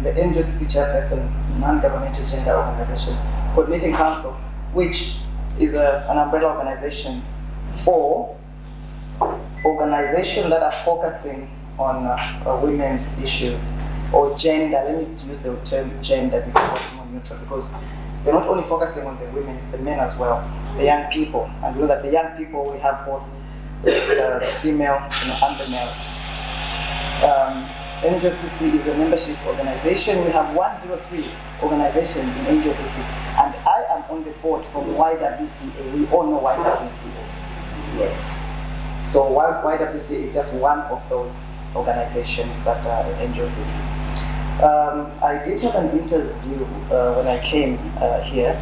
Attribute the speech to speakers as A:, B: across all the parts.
A: The NGOCC chairperson, non-governmental gender organization, coordinating council, which is an umbrella organization for organizations that are focusing on women's issues or gender. Let me use the term gender because it's more neutral, because we're not only focusing on the women, it's the men as well, the young people. And we know that the young people, we have both the female and the male. NGOCC is a membership organization. We have 103 organizations in NGOCC, and I am on the board from YWCA. We all know YWCA. Yes. So YWCA is just one of those organizations that are NGOCC. I did have an interview when I came here,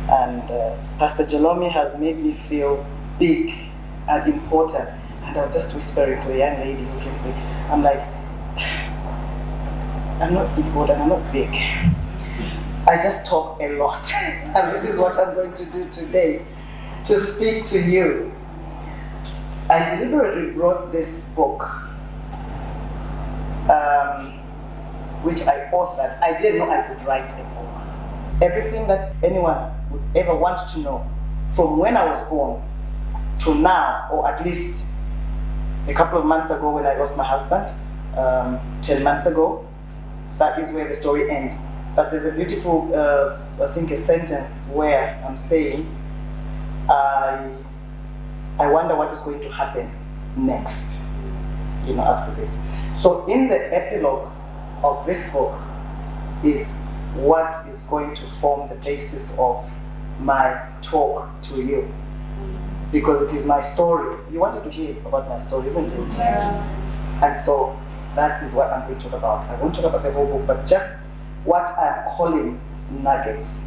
A: and Pastor Jalomi has made me feel big and important. And I was just whispering to the young lady who came to me, I'm like, I'm not important, I'm not big. I just talk a lot. And this is what I'm going to do today, to speak to you. I deliberately brought this book, which I authored. I didn't know I could write a book. Everything that anyone would ever want to know, from when I was born to now, or at least a couple of months ago when I lost my husband, 10 months ago, that is where the story ends. But there's a beautiful, I think, a sentence where I'm saying, I wonder what is going to happen next, after this. So in the epilogue of this book is what is going to form the basis of my talk to you. Because it is my story. You wanted to hear about my story, isn't it? Yeah. And so that is what I'm going to talk about. I won't talk about the whole book, but just what I'm calling nuggets.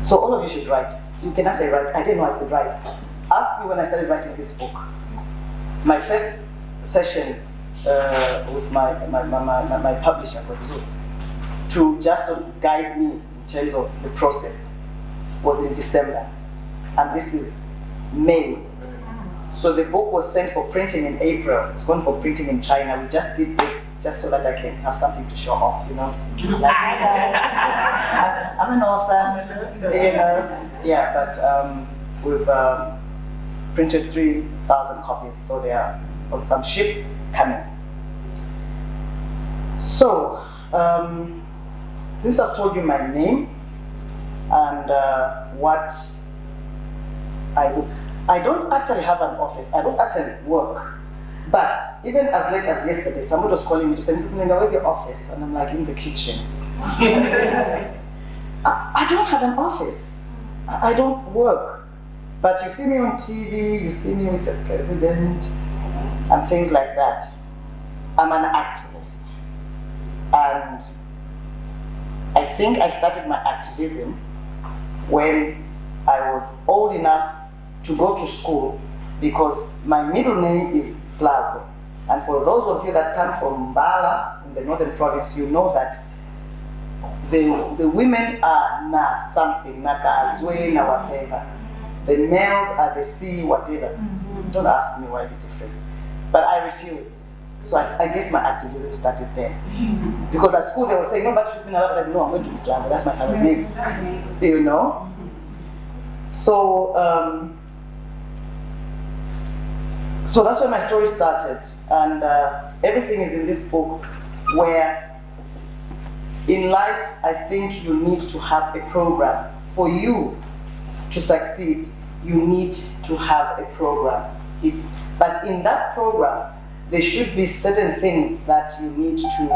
A: So all of you should write. You can actually write. I didn't know I could write. Ask me when I started writing this book. My first session with my publisher, to just sort of guide me in terms of the process, was in December. And this is May. So the book was sent for printing in April. It's gone for printing in China. We just did this just so that I can have something to show off, Like, hi guys, I'm an author, Yeah, but we've printed 3,000 copies, so they are on some ship coming. So, since I've told you my name and what I do, I don't actually have an office. I don't actually work. But even as late as yesterday, somebody was calling me to say, Mrs. Mlinga, where's your office? And I'm like, in the kitchen. I don't have an office. I don't work. But you see me on TV, you see me with the president, and things like that. I'm an activist. And I think I started my activism when I was old enough to go to school, because my middle name is Slavo. And for those of you that come from Mbala in the northern province, you know that the women are na something, na kaazwe, na whatever. The males are the C, whatever. Don't ask me why the difference. But I refused. So I guess my activism started there. Because at school they were saying, nobody should be allowed. I said, no, I'm going to be Slavo. That's my father's name. So that's when my story started, and everything is in this book, where in life I think you need to have a program. For you to succeed, you need to have a program. But in that program, there should be certain things that you need to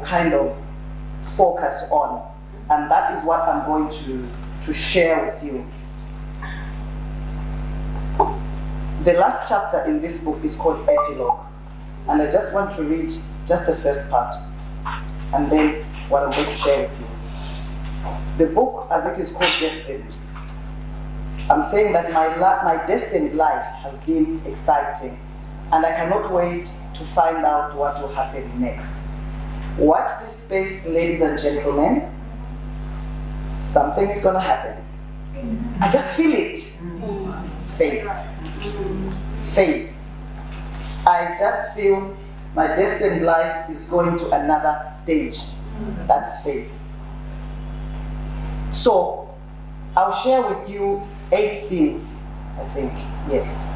A: kind of focus on. And that is what I'm going to share with you. The last chapter in this book is called Epilogue. And I just want to read just the first part, and then what I'm going to share with you. The book, as it is called Destined, I'm saying that my destined life has been exciting, and I cannot wait to find out what will happen next. Watch this space, ladies and gentlemen. Something is going to happen. I just feel it. Faith. Faith. I just feel my destined life is going to another stage. That's faith. So, I'll share with you 8 things, I think, yes,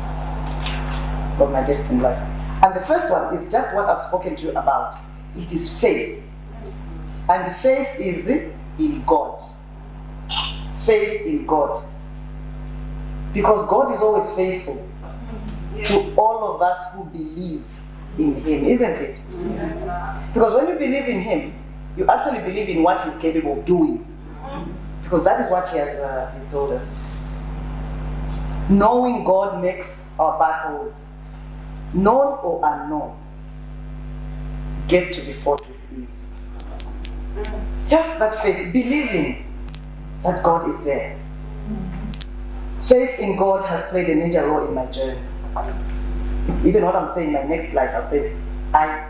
A: of my destined life. And the first one is just what I've spoken to you about. It is faith. And faith is in God. Faith in God. Because God is always faithful to all of us who believe in Him, isn't it? Yes. Because when you believe in Him, you actually believe in what He's capable of doing. Because that is what He has He's told us. Knowing God makes our battles, known or unknown, get to be fought with ease. Just that faith, believing that God is there. Faith in God has played a major role in my journey. Even what I'm saying, my next life, I'm saying, I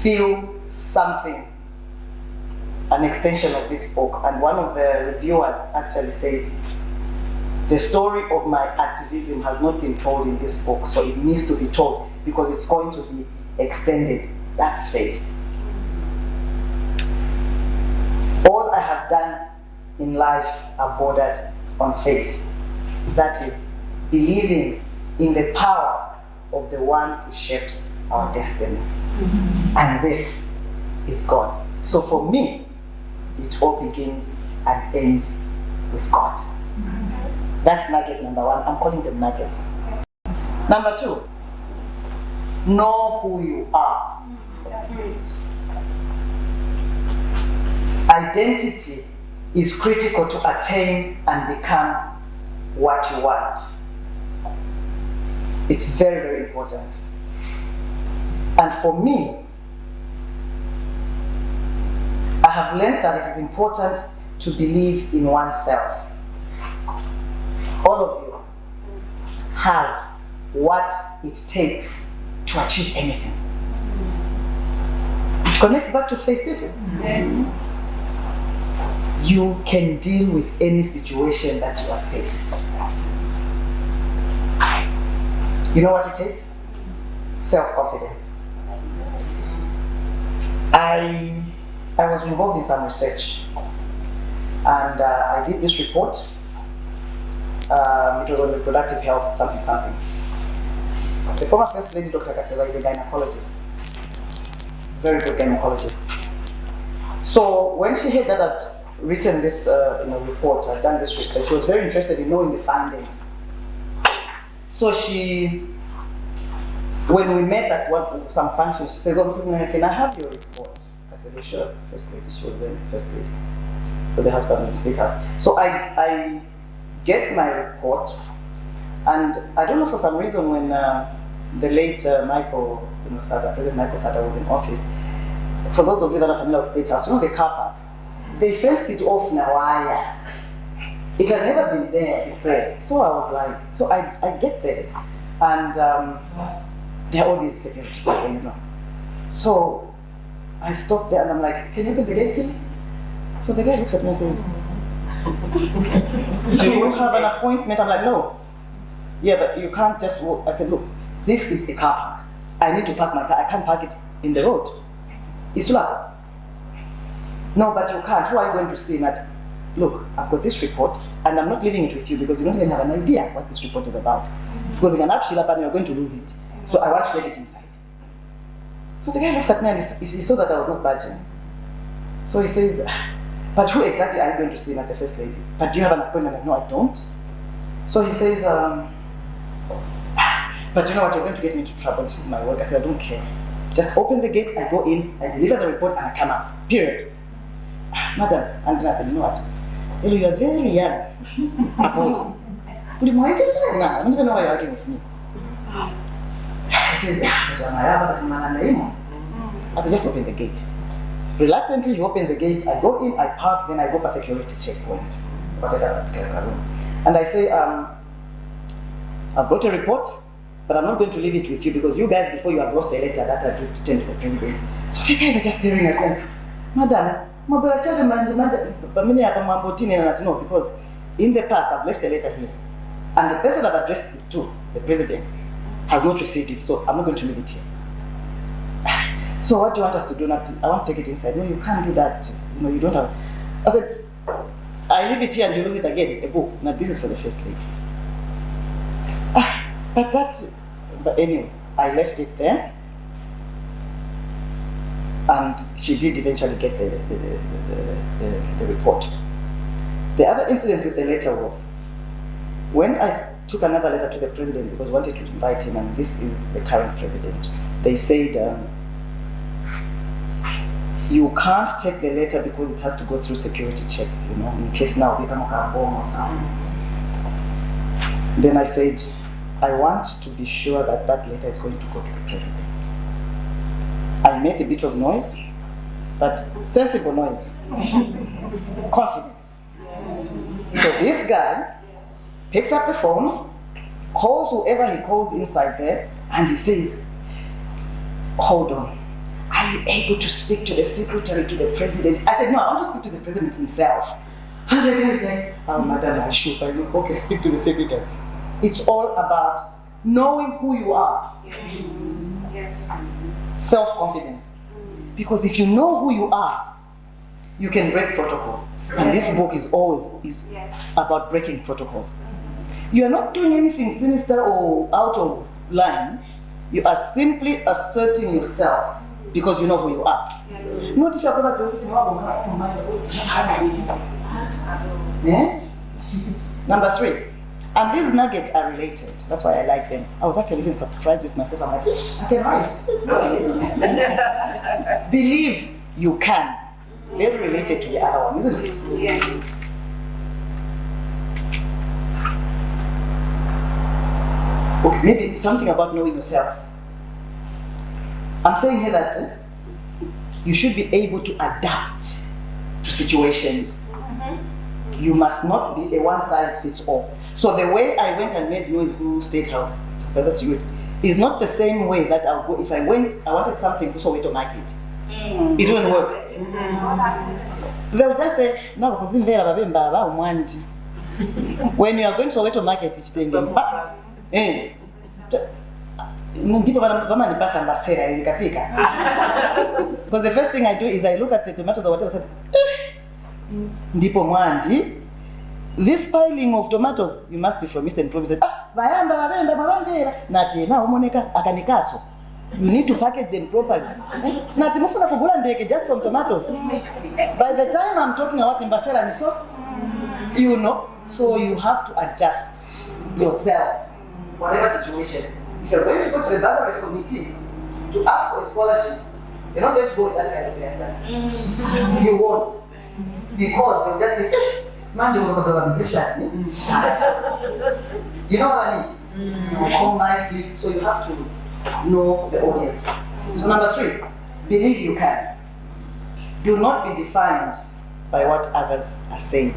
A: feel something, an extension of this book. And one of the reviewers actually said, the story of my activism has not been told in this book, so it needs to be told because it's going to be extended. That's faith. All I have done in life are bordered on faith. That is, believing in the power of the one who shapes our destiny. And this is God. So for me, it all begins and ends with God. That's nugget number 1. I'm calling them nuggets. Number 2, know who you are. Identity is critical to attain and become what you want. It's very, very important. And for me, I have learned that it is important to believe in oneself. All of you have what it takes to achieve anything. It connects back to faith, doesn't it? Yes. You can deal with any situation that you are faced. You know what it takes? Self-confidence. I was involved in some research, and I did this report. It was on reproductive health, something. The former First Lady, Dr. Kaseva, is a gynecologist. Very good gynecologist. So when she heard that I'd written this report, I'd done this research, she was very interested in knowing the findings. So when we met at some function, she says, "Oh, Mrs. Nana, can I have your report?" I said, "Oh, sure." First Lady, she was the First Lady for the husband in the State House. So I get my report, and I don't know, for some reason, when the late President Michael Sata was in office, for those of you that are familiar with State House, you know the car park, they fenced it off in a wire. It had never been there before. So I was like, so I get there, and there are all these security people, you know. So I stopped there and I'm like, "Can you open the gate, please?" So the guy looks at me and says, "Do you have an appointment?" I'm like, "No." "Yeah, but you can't just walk." I said, "Look, this is a car park. I need to park my car. I can't park it in the road. It's loud." "No, but you can't. Who are you going to see?" That, "Look, I've got this report, and I'm not leaving it with you because you don't even have an idea what this report is about. Because you can up and you're going to lose it. So I want to get it inside." So the guy looks at me and he saw that I was not budging. So he says, "But who exactly are you going to see?" At the First Lady. "But do you have an appointment?" "No, I don't." So he says, "But you know what, you're going to get me into trouble. This is my work." I said, "I don't care. Just open the gate, I go in, I deliver the report, and I come out. Period." "Madam," and then I said, "You know what? Hello, you're very young. I don't even know why you're arguing with me." He says, I said, "Just open the gate." Reluctantly, he opened the gate. I go in, I park, then I go for security checkpoint, whatever. And I say, "I brought a report, but I'm not going to leave it with you because you guys, before you have lost the elector that I pretend for president." So the guys are just staring at me. "Madam, no, because in the past I've left a letter here, and the person I've addressed it to, the president, has not received it, so I'm not going to leave it here." So what do you want us to do? Not, I want to take it inside. No, you can't do that. You don't have. I said, I leave it here and you lose it again. A book. Now this is for the first lady. But anyway, I left it there. And she did eventually get the report. The other incident with the letter was when I took another letter to the president because I wanted to invite him, and this is the current president. They said, you can't take the letter because it has to go through security checks, in case now we become a bomb or something. Then I said, I want to be sure that that letter is going to go to the president. I made a bit of noise, but sensible noise. Confidence. So this guy picks up the phone, calls whoever he called inside there, and he says, hold on, are you able to speak to the secretary to the president? I said, no, I want to speak to the president himself. And the guy said, oh, madam, I should. I look, okay, speak to the secretary. It's all about knowing who you are. Yes. Self-confidence. Because if you know who you are, you can break protocols. And this book is always about breaking protocols. You are not doing anything sinister or out of line. You are simply asserting yourself because you know who you are. Not if you are Number 3. And these nuggets are related. That's why I like them. I was actually even surprised with myself. I'm like, I can write. Okay. Believe you can. Very related to the other one, isn't it? Yes. Okay, maybe something about knowing yourself. I'm saying here that you should be able to adapt to situations. You must not be a one-size-fits-all. So the way I went and made Noise State House is not the same way that I would go if I wanted something to Soweto market. It wouldn't work. They would just say, no, when you are going to Soweto market, it's thing. Because the first thing I do is I look at the tomatoes or whatever, I said, this piling of tomatoes, you must be from Eastern Province. You need to package them properly. Just from tomatoes. By the time I'm talking about Imbasela, so you have to adjust yourself, whatever situation. If you're going to go to the Baton committee to ask for a scholarship, you're not going to go with that kind of hairstyle. You won't. Because they'll just think, you know what I mean? Come nicely, so you have to know the audience. So number 3, believe you can. Do not be defined by what others are saying.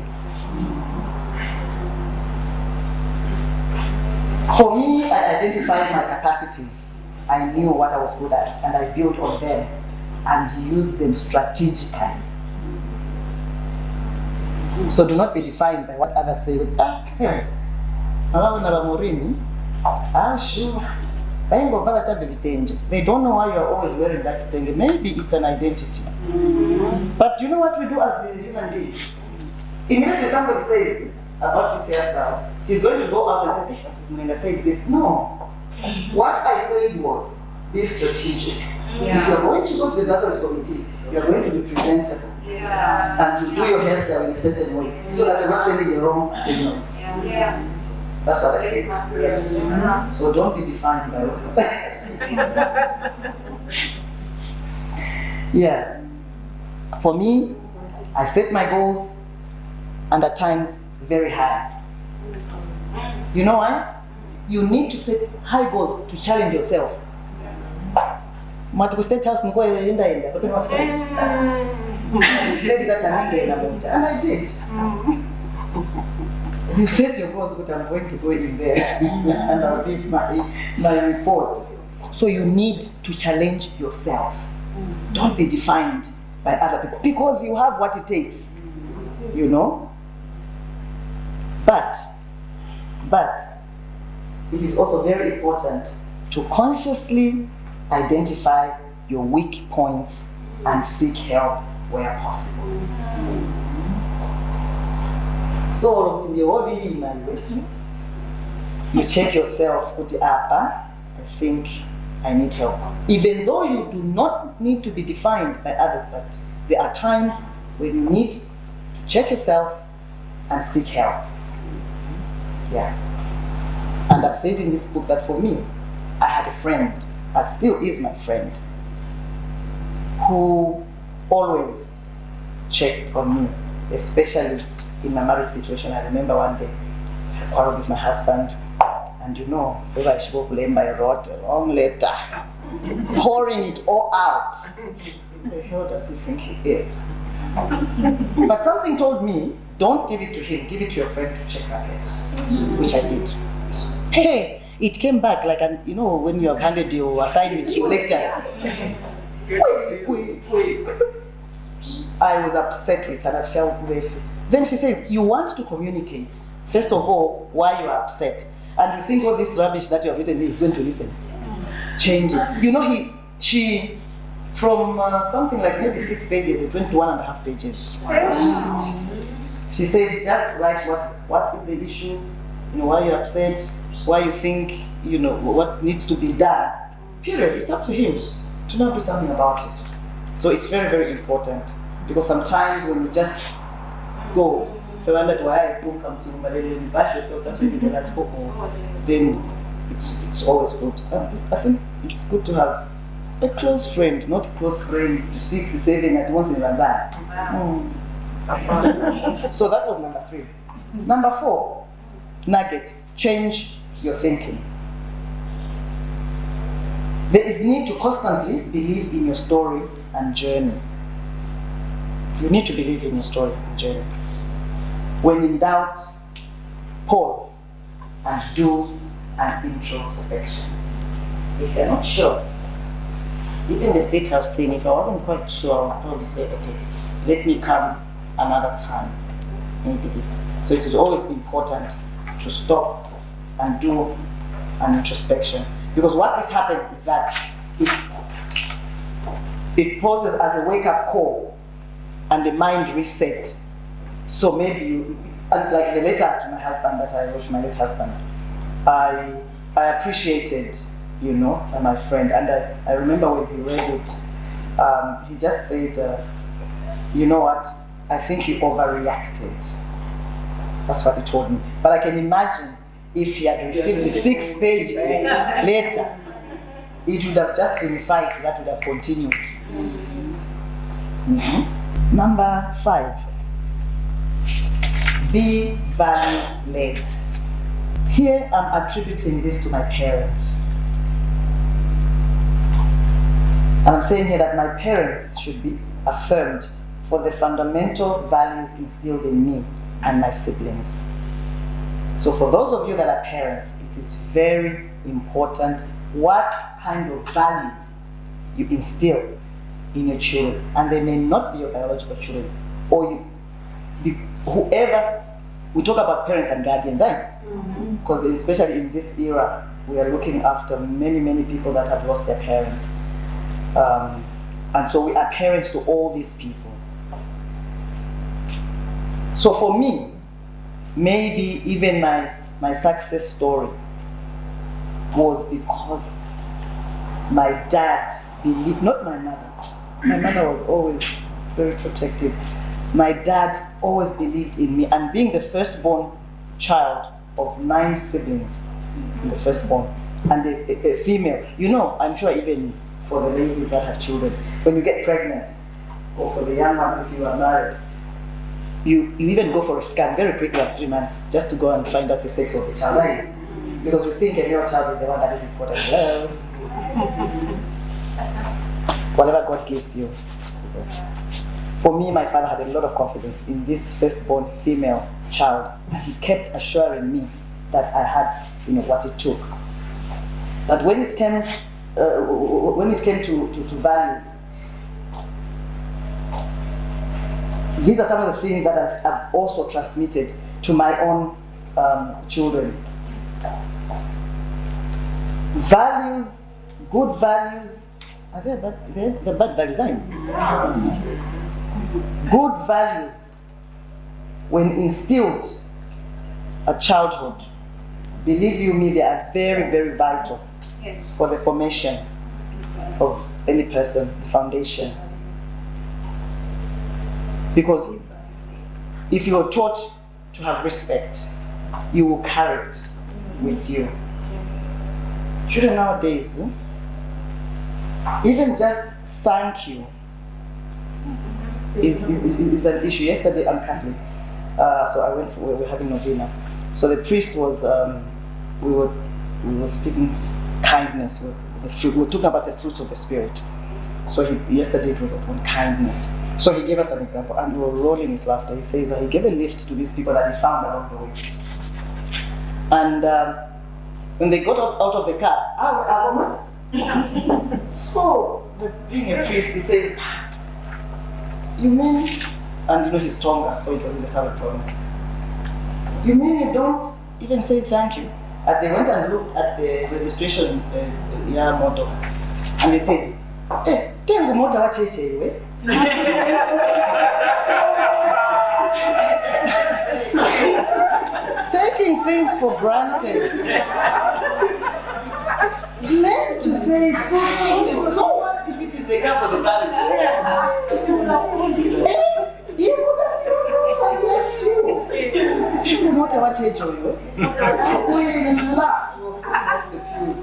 A: For me, I identified my capacities. I knew what I was good at, and I built on them and used them strategically. So do not be defined by what others say. Sure. They don't know why you are always wearing that thing. Maybe it's an identity. But you know what we do as a human being? Immediately somebody says about this hairstyle, he's going to go out and say, I said this. No. What I said was, be strategic. If you're going to go to the Baton committee, you're going to be presentable. And you do your hairstyle in a certain way so that you're not sending the wrong signals. That's what I said. So don't be defined by what. For me, I set my goals, and at times very high. You know why? You need to set high goals to challenge yourself. State House, you said that and I did. You set your goals, but I'm going to go in there and I'll give my report. So you need to challenge yourself. Don't be defined by other people because you have what it takes, But it is also very important to consciously identify your weak points and seek help where possible. So, you check yourself, I think I need help. Even though you do not need to be defined by others, but there are times when you need to check yourself and seek help. Yeah. And I've said in this book that for me, I had a friend, and still is my friend, who always checked on me, especially in my marriage situation. I remember one day I quarreled with my husband, and whether I spoke to him, I wrote a long letter, pouring it all out. Who the hell does he think he is? But something told me, don't give it to him, give it to your friend to check that letter, which I did. Hey, it came back like, when you have handed your assignment to your lecturer. I was upset with her, and I felt very. Then she says, you want to communicate, first of all, why you are upset. And you think all this rubbish that you have written is going to listen. Change it. She, from something like maybe 6 pages, it went to 1.5 pages. Wow. She said, just write what is the issue, why you're upset, why you think, what needs to be done. Period. It's up to him to now do something about it. So it's very, very important, because sometimes when you just go, if I wondered why I don't come to you, but then you bash yourself, that's when you don't spoke more, then it's always good. I think it's good to have a close friend, not close friends, 6, 7 at once in Tanzania. So that was number 3. Number 4, nugget, change your thinking. There is need to constantly believe in your story and journey. You need to believe in your story and journey. When in doubt, pause and do an introspection. If you're not sure, even the State House thing, if I wasn't quite sure, I would probably say, okay, let me come another time, maybe this. So it is always important to stop and do an introspection. Because what has happened is that it poses as a wake-up call and the mind reset. So maybe like the letter to my husband that I wrote to my late husband, I appreciated, my friend, and I remember when he read it, he just said, you know what, I think he overreacted. That's what he told me. But I can imagine if he had received the 6-page letter, it would have just clarified, that would have continued. Mm-hmm. Number 5, be value-led. Here I'm attributing this to my parents. And I'm saying here that my parents should be affirmed for the fundamental values instilled in me and my siblings. So for those of you that are parents, it is very important what kind of values you instill in your children. And they may not be your biological children, or whoever. We talk about parents and guardians, because especially in this era, we are looking after many, many people that have lost their parents. And so we are parents to all these people. So for me, maybe even my success story was because my dad believed, not my mother. My mother was always very protective. My dad always believed in me, and being the firstborn child of 9 siblings, the firstborn, and a female, I'm sure even for the ladies that have children, when you get pregnant, or for the young ones if you are married, you even go for a scan very quickly at 3 months just to go and find out the sex of the child, right? Because you think a male child is the one that is important. Well, whatever God gives you. Because for me, my father had a lot of confidence in this firstborn female child, and he kept assuring me that I had, what it took. But when it came to values, these are some of the things that I've also transmitted to my own children. Values, good values, Are they the bad values? Good values, when instilled at childhood, believe you me, they are very, very vital for the formation of any person, the foundation. Because if you are taught to have respect, you will carry it with you. Children nowadays, even just thank you is an issue. Yesterday I'm Catholic, so we were having novena. So the priest was, we were speaking kindness. We were talking about the fruits of the Spirit. So yesterday it was upon kindness. So he gave us an example, and we were rolling with laughter. He says that he gave a lift to these people that he found along the way. And when they got out of the car, so being a priest, he says, you mean, and you know he's Tonga, so it was in the southern province. You mean you don't even say thank you? And they went and looked at the registration motor, and they said, "Hey, tengo motor wa cheche we." Taking things for granted. Meant to say thank you. So what if it is the car for the marriage? He would have left you. Tengo motor wa cheche we. We laughed off the pews.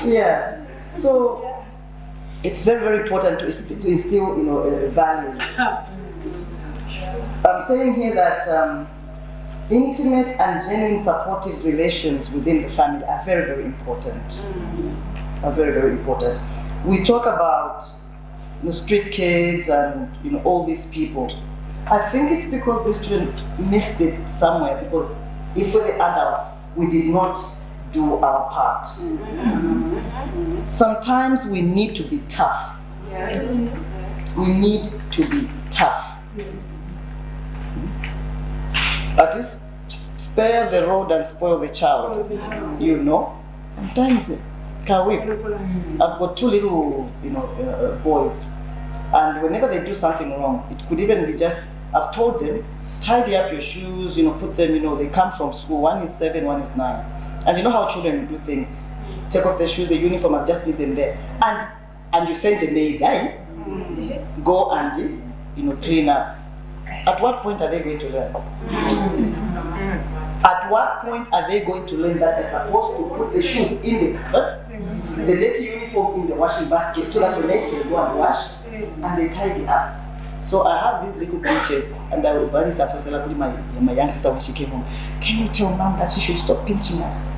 A: Yeah, so it's very, very important to instill, values. I'm saying here that intimate and genuine supportive relations within the family are very, very important. Are very, very important. We talk about the street kids and all these people. I think it's because the student missed it somewhere, because if we're the adults, we did not do our part. Sometimes we need to be tough. Yes. We need to be tough. Yes. At least spare the rod and spoil the child. Sometimes, I've got two little, boys, and whenever they do something wrong, it could even be just, I've told them, tidy up your shoes, put them, they come from school. One is 7, one is 9. And you know how children do things. Take off their shoes, the uniform, and just leave them there. And you send the maid, go and clean up. At what point are they going to learn? At what point are they going to learn that they're supposed to put the shoes in the cupboard, the dirty uniform in the washing basket, so that the maid can go and wash, and they tidy up? So I have these little pinches, and I will very successfully my young sister when she came home. Can you tell mom that she should stop pinching us?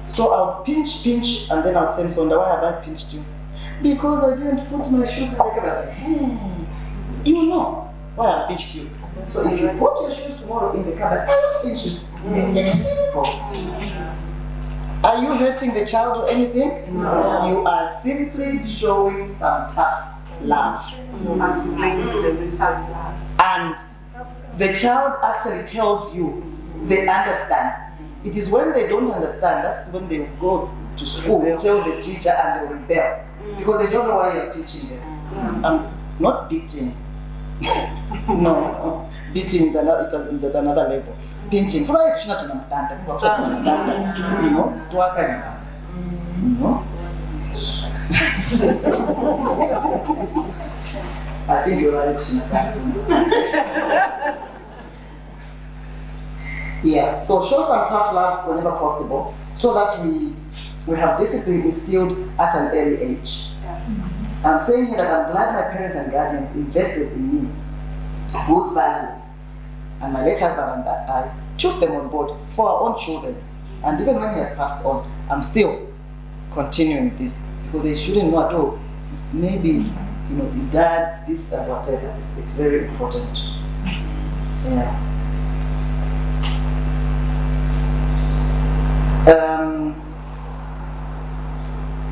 A: So I'll pinch, and then I'll say, Sonda, why have I pinched you? Because I didn't put my shoes in the cupboard. You know why I pinched you. So if you put your shoes tomorrow in the cupboard, I won't pinch you. It's simple. Are you hurting the child or anything? No. You are simply showing some tough love. And the child actually tells you they understand. It is when they don't understand, that's when they go to school, tell the teacher, and they rebel. Because they don't know why you're teaching them. I'm not beating. No, beating is at another level. Pinching. I think you're right. Yeah, so show some tough love whenever possible, so that we have discipline instilled at an early age. I'm saying here that I'm glad my parents and guardians invested in me good values, and my late husband and I took them on board for our own children. And even when he has passed on, I'm still continuing this, because they shouldn't know at all. Maybe, your dad, this and whatever. It's very important. Yeah.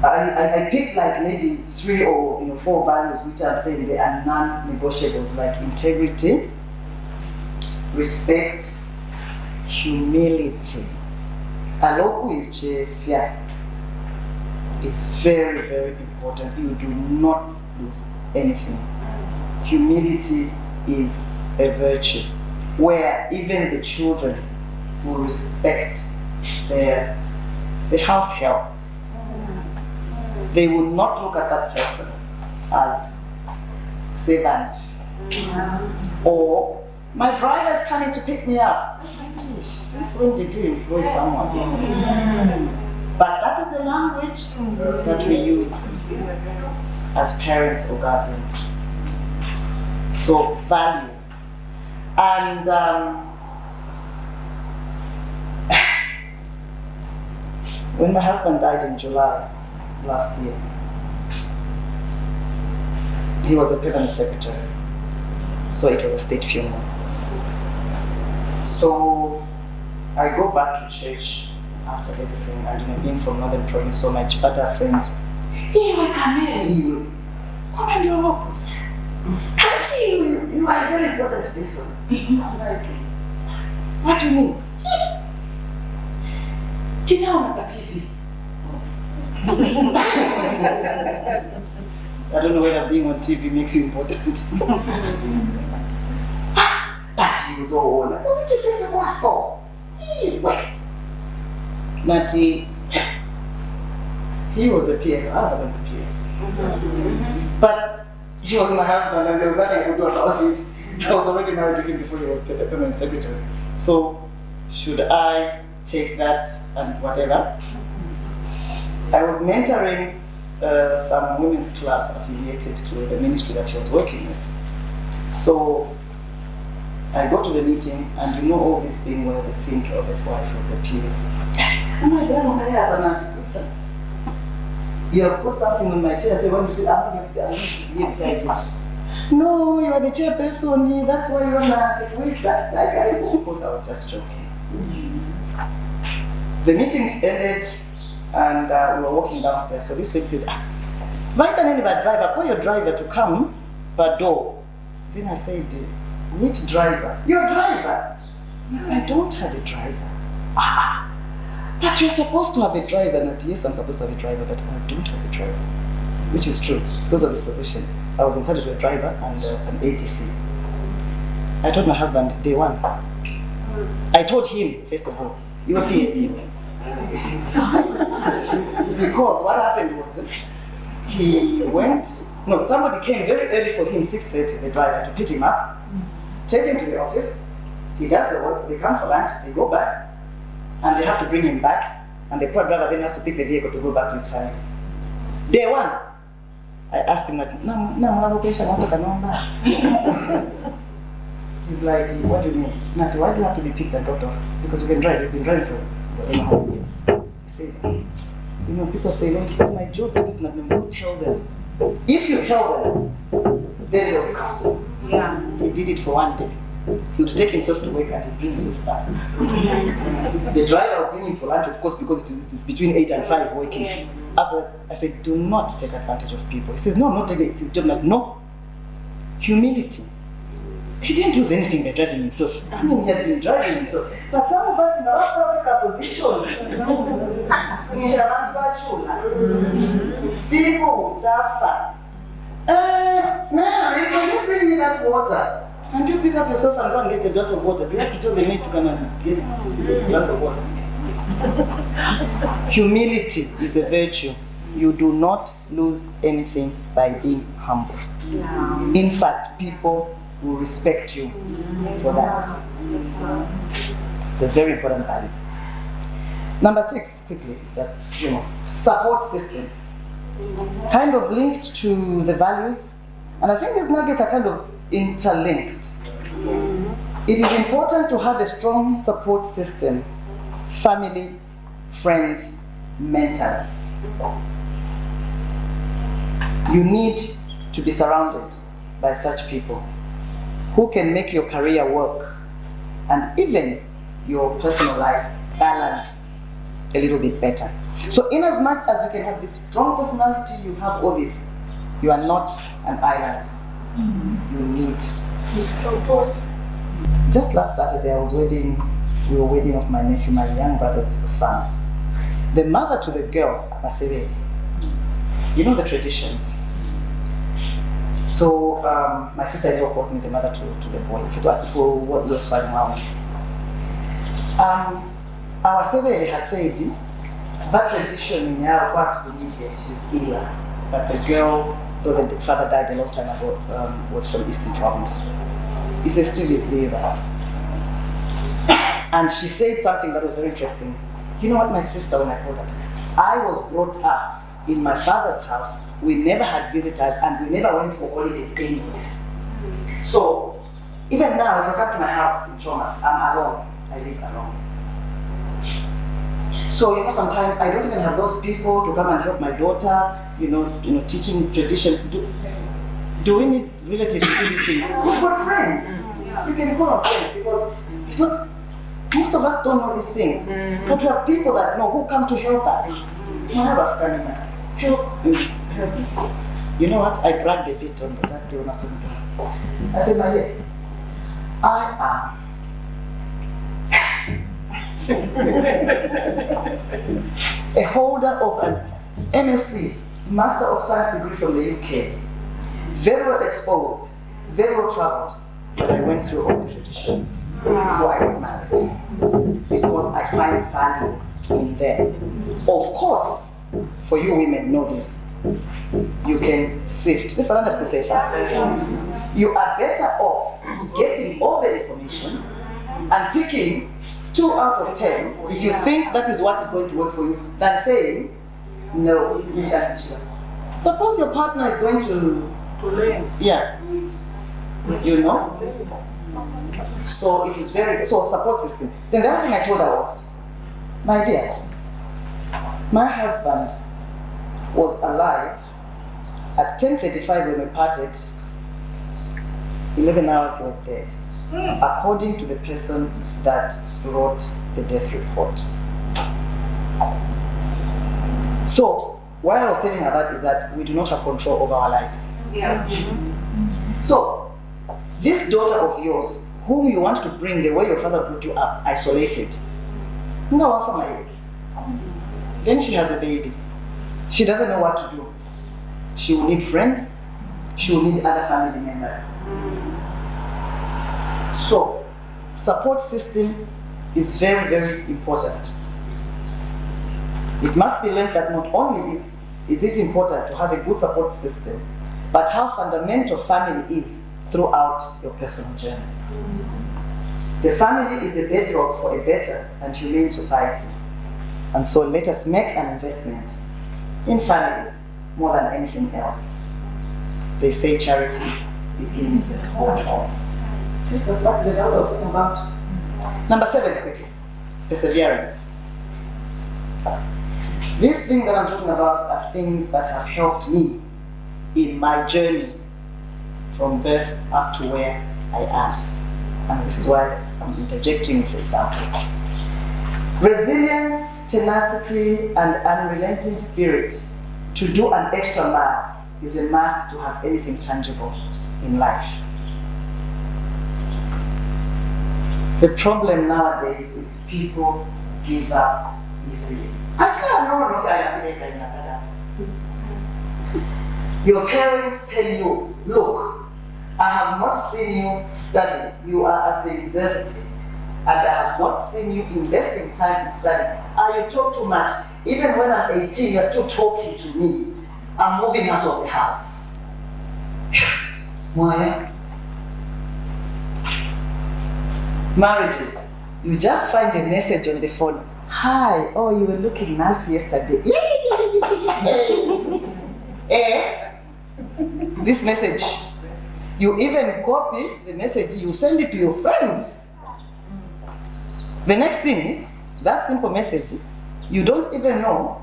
A: I picked like maybe 3 or 4 values which I'm saying they are non-negotiables, like integrity, respect, humility. It's very, very important. You do not lose anything. Humility is a virtue where even the children will respect the house help. They will not look at that person as servant or my driver is coming to pick me up. Since when did you employ someone? But that is the language that we use as parents or guardians. So values. And when my husband died in July last year, he was the permanent secretary. So it was a state funeral. So I go back to church after everything, and being from Northern Province, so my Chipata friends, you are a very important person. I'm like, what do you mean? Tina on TV. I don't know whether being on TV makes you important. But he was all on. Was it a place that I saw? Nati, he was the PS, I wasn't the PS. But he was my husband and there was nothing I could do about it. I was already married to him before he was permanent secretary. So, should I take that and whatever? I was mentoring some women's club affiliated to the ministry that he was working with. So, I go to the meeting and you know all this thing where they think of the wife of the PS. Oh my God, listen. You have put something on my chair, so when you say, I'm going to be beside you. No, you are the chairperson, that's why you're not. Who is that? Of course, I was just joking. The meeting ended and we were walking downstairs. So this lady says, driver, call your driver to come, Baton. Then I said, which driver? Your driver? I don't have a driver. But you're supposed to have a driver. Not yes, I'm supposed to have a driver, but I don't have a driver. Which is true, because of his position. I was entitled to a driver and an ADC. I told my husband day one. I told him, first of all, you are PSU. Because what happened was, somebody came very early for him, 6:30, the driver, to pick him up, take him to the office, he does the work, they come for lunch, they go back, and they have to bring him back, and the poor driver then has to pick the vehicle to go back to his family. Day one, I asked him, he's like, what do you mean? Nati, why do you have to be picked and dropped off? Because we can drive, we've been driving for how long. He says, people say, no, this is my job, it's not, no, you tell them. If you tell them, then they'll look after you. Yeah. He did it for one day. He would take himself to work and he'd bring himself back. The driver would bring him for lunch, of course, because it is between 8 and 5 working. Yes. After that, I said, do not take advantage of people. He says, no, I'm not taking it. I'm like, no. Humility. He didn't lose anything by driving himself. I mean, he had been driving himself. But some of us in our Africa position, people suffer. Mary, can you bring me that water? Can't you pick up yourself and go and get a glass of water? Do you have to tell the maid to come and get a glass of water? Humility is a virtue. You do not lose anything by being humble. Yeah. In fact, people will respect you for that. It's a very important value. Number 6, quickly, support system. Kind of linked to the values, and I think these nuggets are kind of interlinked. It is important to have a strong support system, family, friends, mentors. You need to be surrounded by such people who can make your career work and even your personal life balance a little bit better. So in as much as you can have this strong personality, you have all this, you are not an island. You need support. Just last Saturday, we were wedding of my nephew, my young brother's son. The mother to the girl, Abasebe, you know the traditions. So my sister-in-law calls me the mother to the boy. If we're swapping around. Our Sebe has said that tradition in our part of the media, she's ill. But the girl, though the father died a long time ago, was from Eastern Province. He says still is there. And she said something that was very interesting. You know what, my sister, when I told her, I was brought up in my father's house. We never had visitors and we never went for holidays anywhere. So even now, if I come to my house in Choma, I'm alone. I live alone. So sometimes I don't even have those people to come and help my daughter. Teaching tradition. Do we need relatives to do these things? We've got friends. You can call on friends because it's not. Most of us don't know these things, but we have people that know who come to help us. We have African help me. You know what? I bragged a bit on that day when I was talking to her. I said, my dear, I am a holder of an MSc, Master of Science degree from the UK, very well exposed, very well traveled, but I went through all the traditions before I got married because I find value in them. Of course, for you women know this, you can sift. You are better off getting all the information and picking 2 out of 10 if you think that is what is going to work for you than saying no. Suppose your partner is going to learn. Yeah. So it is support system. Then the other thing I told her was, my dear, my husband was alive at 10:35 when we parted. 11 hours he was dead, according to the person that wrote the death report. So why I was telling her that is that we do not have control over our lives. Yeah. So this daughter of yours, whom you want to bring the way your father brought you up, isolated, then she has a baby. She doesn't know what to do. She will need friends. She will need other family members. So, support system is very, very important. It must be learned that not only is it important to have a good support system, but how fundamental family is throughout your personal journey. The family is the bedrock for a better and humane society. And so let us make an investment in families more than anything else. They say charity begins at home. Takes us back to the value I was talking about. Number 7, quickly. Perseverance. These things that I'm talking about are things that have helped me in my journey from birth up to where I am. And this is why I'm interjecting with examples. Resilience, tenacity, and unrelenting spirit to do an extra mile is a must to have anything tangible in life. The problem nowadays is people give up easily. Your parents tell you, look, I have not seen you study. You are at the university. And I have not seen you investing time in study. You talk too much. Even when I'm 18, you're still talking to me. I'm moving out of the house. Why? Marriages. You just find a message on the phone. Hi, oh, you were looking nice yesterday. This message. You even copy the message, you send it to your friends. The next thing, that simple message, you don't even know.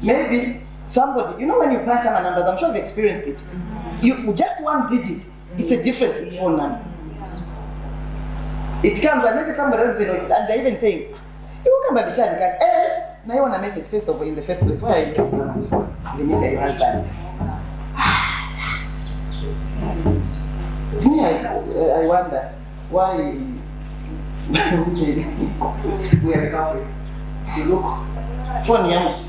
A: Maybe somebody, when you punch on numbers, I'm sure you've experienced it. You just one digit, it's a different phone number. It comes and maybe somebody else, and they're even saying, you come by the child, guys, now you want a message first of all in the first place. Why are you looking at someone's phone? Then you say your husband. I wonder why We are the culprits. You look phone young.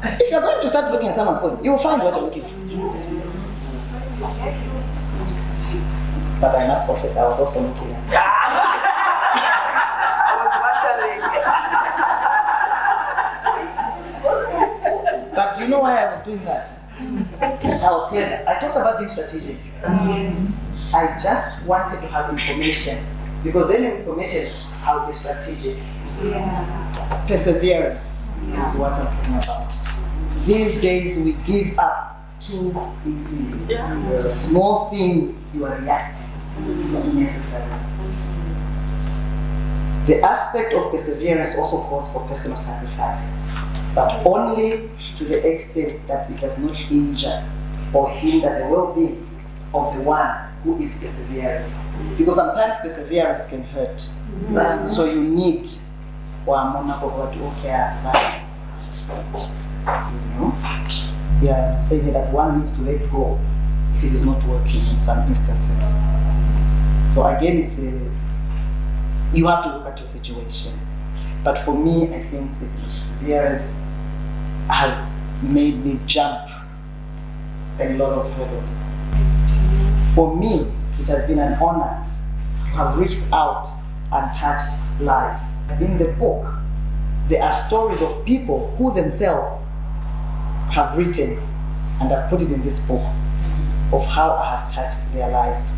A: If you're going to start looking at someone's phone, you will find what you're looking for. But I must confess, I was also looking at But do you know why I was doing that? I was clever. I talked about being strategic. Yes. I just wanted to have information, because then information, I'll be strategic. Yeah. Perseverance is what I'm talking about. These days we give up too easily. Yeah. The small thing you are reacting is not necessary. The aspect of perseverance also calls for personal sacrifice, but only to the extent that it does not injure or hinder the well-being of the one who is persevering. Because sometimes perseverance can hurt. So you need yeah, saying that one needs to let go if it is not working in some instances. So again, it's you have to look at your situation. But for me, I think the perseverance has made me jump a lot of hurdles. For me, it has been an honor to have reached out and touched lives. In the book, there are stories of people who themselves have written, and I've put it in this book, of how I have touched their lives.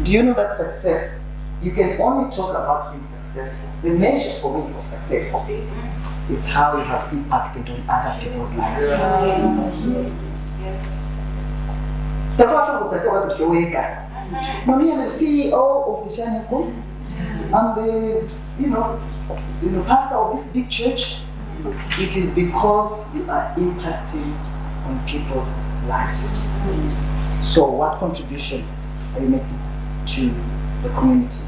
A: Do you know that success, you can only talk about being successful. The measure for me of success is how you have impacted on other people's lives. Mommy, I'm the CEO of the Shaniko. I'm the pastor of this big church. It is because you are impacting on people's lives. So what contribution are you making to the community?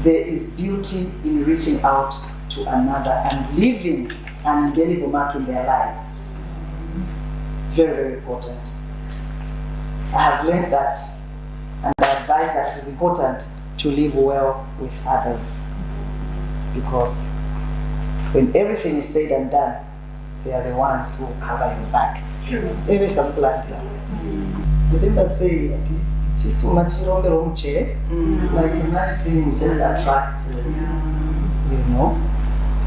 A: There is beauty in reaching out to another and leaving an indelible mark in their lives. Very, very important. I have learned that, and I advise that it is important to live well with others, because when everything is said and done, they are the ones who cover your back. Maybe some plant here. Remember say, just so much like a nice thing will just attract,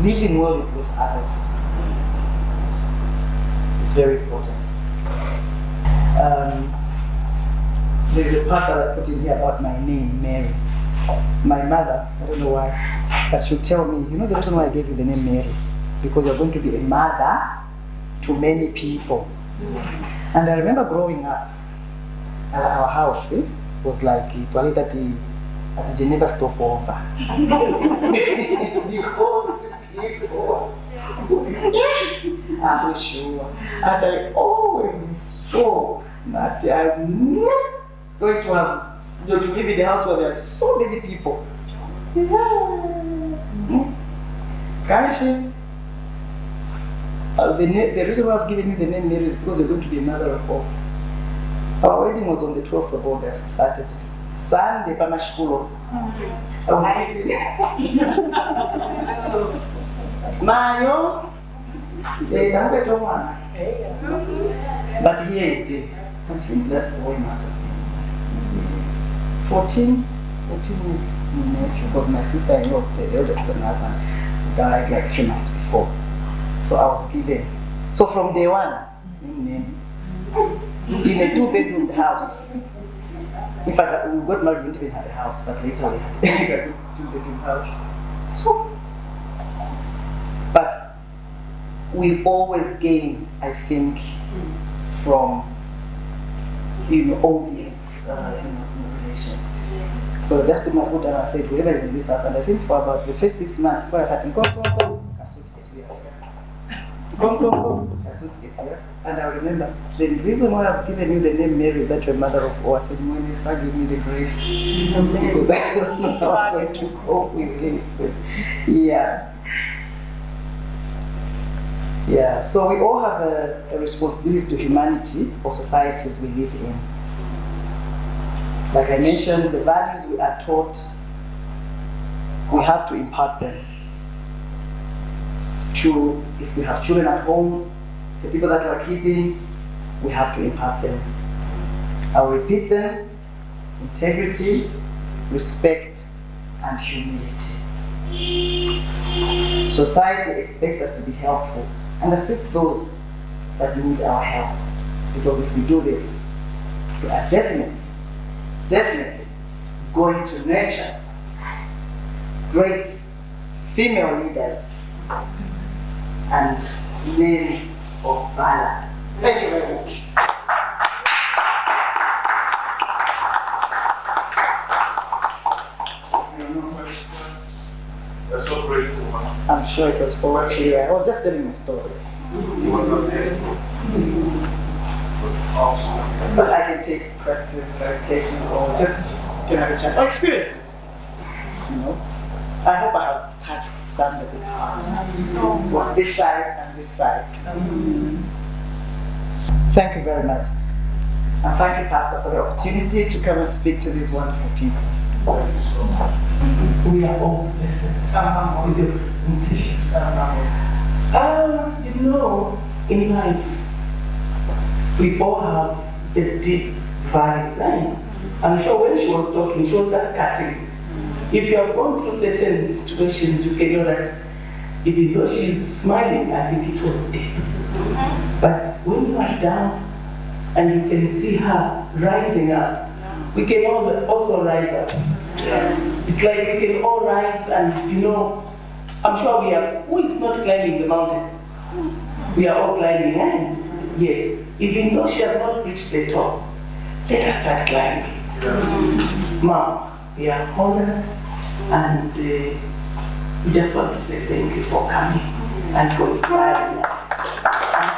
A: living well with others. It's very important. There's a part that I put in here about my name, Mary. My mother, I don't know why, but she'll tell me, the reason why I gave you the name Mary, because you're going to be a mother to many people. And I remember growing up, our house was like toilet at the never stop over. Because people are sure. And I always saw that I'm not going to have to live in the house where there are so many people. The reason why I've given you the name Mary is because you're going to be a mother of all. Our wedding was on the 12th of August, Saturday. Sunday, Pamashkulo. I was thinking, Mayo, but here is it. I think that boy must have been 14 years my nephew, because my sister-in-law, the eldest son, died like 3 months before. So I was given. So from day one, name. In a 2-bedroom house. In fact, we got married, we didn't even have a house, but later we had a 2-bedroom house. So, but we always gain, I think, from all these relations. So I just put my foot down and said, whoever is in this house, and I think for about the first 6 months, I had and I remember the reason why I've given you the name Mary, that your mother of all. I said, Moisa, give me the grace. Because I don't know how I'm going to cope with this. Yeah, so we all have a responsibility to humanity or societies we live in. Like I mentioned, the values we are taught we have to impart them to, if we have children at home, the people that we're keeping, we have to impart them. I'll repeat them: integrity, respect, and humility. Society expects us to be helpful and assist those that need our help. Because if we do this, we are definitely going to nurture great female leaders and men of valor. Thank you very much.
B: We're so grateful, man.
A: I'm sure it was all clear. I was just telling my story.
B: It was amazing. It was awesome.
A: But I can take questions, clarification, or just can have a chat. Or experiences. You know? I hope I have touched somebody's heart. Both this side and this side. Thank you very much. And thank you, Pastor, for the opportunity to come and speak to these wonderful people.
B: Thank you so much.
C: We are all blessed with your presentation. You know, in life, we all have the deep values. I'm sure when she was talking, she was just cutting. If you have gone through certain situations, you can know that even though she's smiling, I think it was deep. But when you are down and you can see her rising up, we can also rise up. It's like we can all rise, and you know, I'm sure who is not climbing the mountain? We are all climbing, yes. Even though she has not reached the top, let us start climbing. Mom, we are honored, and we just want to say thank you for coming and for inspiring us. And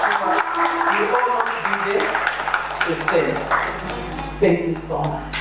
C: we all want to be there the same. Thank you so much.